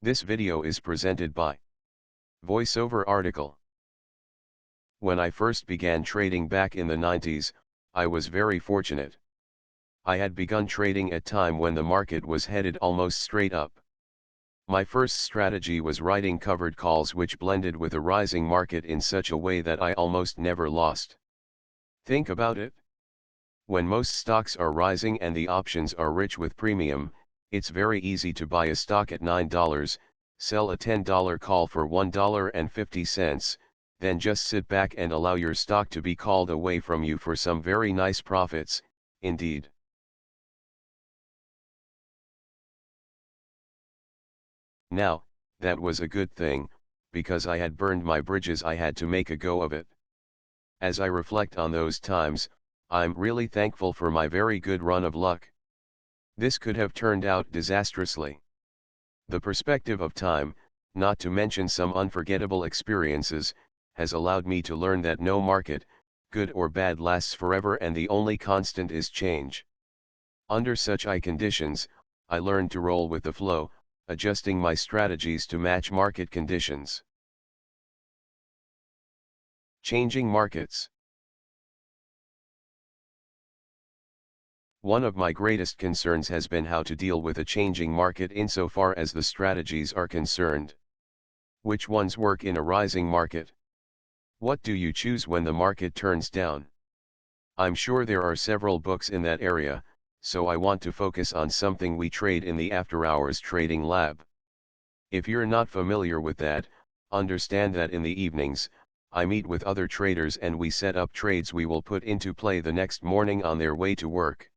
This video is presented by VoiceOver Article. When I first began trading back in the 90s, I was very fortunate. I had begun trading at a time when the market was headed almost straight up. My first strategy was writing covered calls which blended with a rising market in such a way that I almost never lost. Think about it. When most stocks are rising and the options are rich with premium, it's very easy to buy a stock at $9, sell a $10 call for $1.50, then just sit back and allow your stock to be called away from you for some very nice profits, indeed. Now, that was a good thing, because I had burned my bridges. I had to make a go of it. As I reflect on those times, I'm really thankful for my very good run of luck. This could have turned out disastrously. The perspective of time, not to mention some unforgettable experiences, has allowed me to learn that no market, good or bad, lasts forever and the only constant is change. Under such conditions, I learned to roll with the flow, adjusting my strategies to match market conditions. Changing markets. One of my greatest concerns has been how to deal with a changing market insofar as the strategies are concerned. Which ones work in a rising market? What do you choose when the market turns down? I'm sure there are several books in that area, so I want to focus on something we trade in the After Hours Trading Lab. If you're not familiar with that, understand that in the evenings, I meet with other traders and we set up trades we will put into play the next morning on their way to work.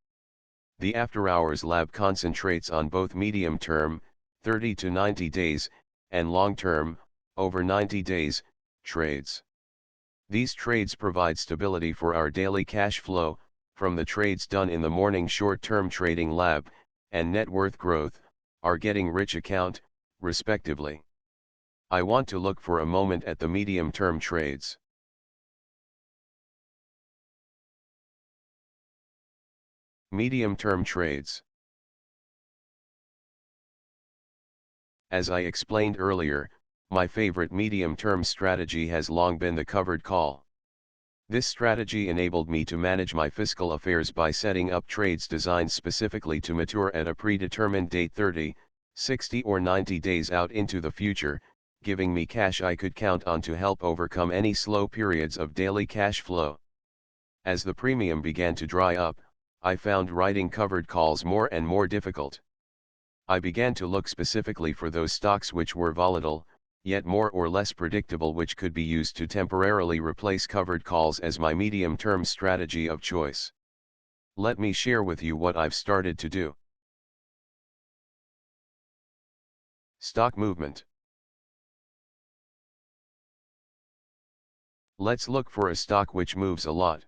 The After Hours Lab concentrates on both medium-term, 30 to 90 days, and long-term, over 90 days, trades. These trades provide stability for our daily cash flow, from the trades done in the morning short-term trading lab, and net worth growth, our getting rich account, respectively. I want to look for a moment at the medium-term trades. Medium-term trades. As I explained earlier, my favorite medium-term strategy has long been the covered call. This strategy enabled me to manage my fiscal affairs by setting up trades designed specifically to mature at a predetermined date 30, 60 or 90 days out into the future, giving me cash I could count on to help overcome any slow periods of daily cash flow. As the premium began to dry up, I found writing covered calls more and more difficult. I began to look specifically for those stocks which were volatile, yet more or less predictable, which could be used to temporarily replace covered calls as my medium-term strategy of choice. Let me share with you what I've started to do. Stock movement. Let's look for a stock which moves a lot.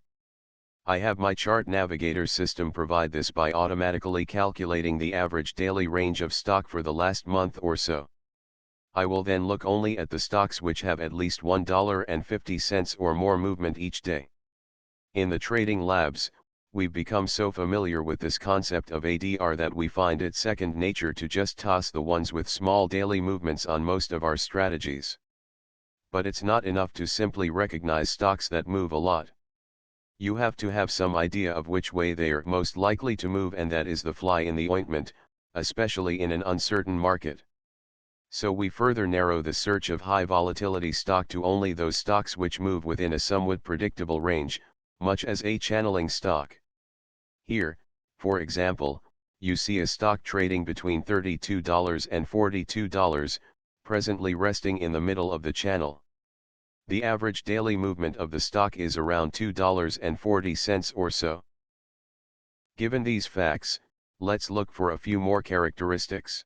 I have my chart navigator system provide this by automatically calculating the average daily range of stock for the last month or so. I will then look only at the stocks which have at least $1.50 or more movement each day. In the trading labs, we've become so familiar with this concept of ADR that we find it second nature to just toss the ones with small daily movements on most of our strategies. But it's not enough to simply recognize stocks that move a lot. You have to have some idea of which way they are most likely to move, and that is the fly in the ointment, especially in an uncertain market. So we further narrow the search of high volatility stock to only those stocks which move within a somewhat predictable range, much as a channeling stock. Here, for example, you see a stock trading between $32 and $42, presently resting in the middle of the channel. The average daily movement of the stock is around $2.40 or so. Given these facts, let's look for a few more characteristics.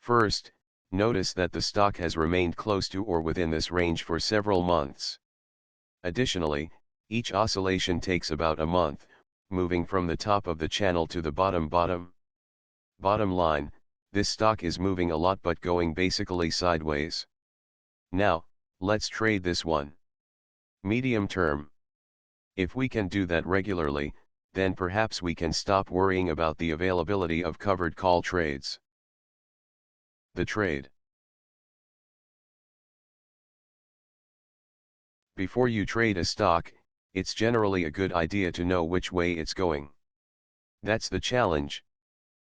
First, notice that the stock has remained close to or within this range for several months. Additionally, each oscillation takes about a month, moving from the top of the channel to the bottom. Bottom line, this stock is moving a lot but going basically sideways. Now, let's trade this one. Medium term. If we can do that regularly, then perhaps we can stop worrying about the availability of covered call trades. The trade. Before you trade a stock, it's generally a good idea to know which way it's going. That's the challenge.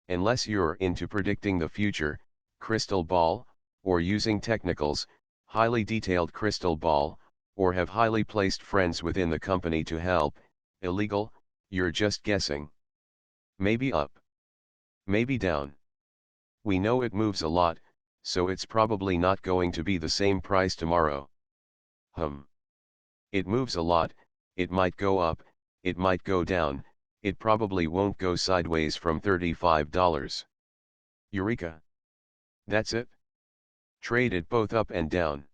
Unless you're into predicting the future, crystal ball, or using technicals, highly detailed crystal ball, or have highly placed friends within the company to help, illegal, you're just guessing. Maybe up. Maybe down. We know it moves a lot, so it's probably not going to be the same price tomorrow. It moves a lot, it might go up, it might go down, it probably won't go sideways from $35. Eureka! That's it? Trade it both up and down.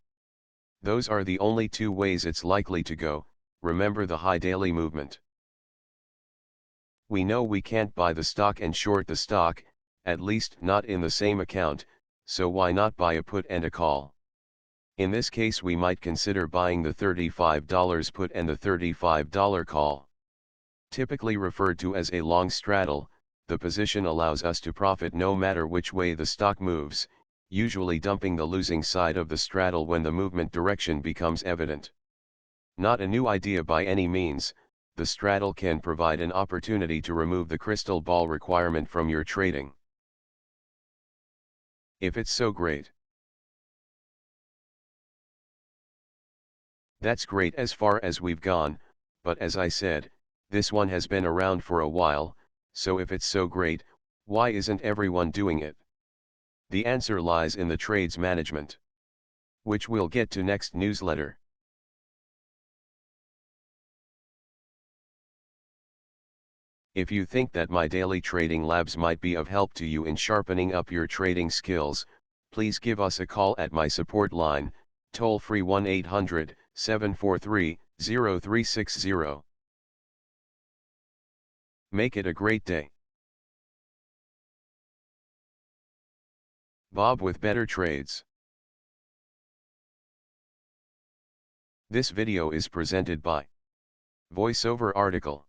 Those are the only two ways it's likely to go. Remember the high daily movement. We know we can't buy the stock and short the stock, at least not in the same account, so why not buy a put and a call? In this case we might consider buying the $35 put and the $35 call. Typically referred to as a long straddle, the position allows us to profit no matter which way the stock moves, usually dumping the losing side of the straddle when the movement direction becomes evident. Not a new idea by any means, the straddle can provide an opportunity to remove the crystal ball requirement from your trading. If it's so great. That's great as far as we've gone, but as I said, this one has been around for a while, so if it's so great, why isn't everyone doing it? The answer lies in the trades management, which we'll get to next newsletter. If you think that my daily trading labs might be of help to you in sharpening up your trading skills, please give us a call at my support line, toll-free 1-800-743-0360. Make it a great day. Bob with Better Trades. This video is presented by VoiceOver Article.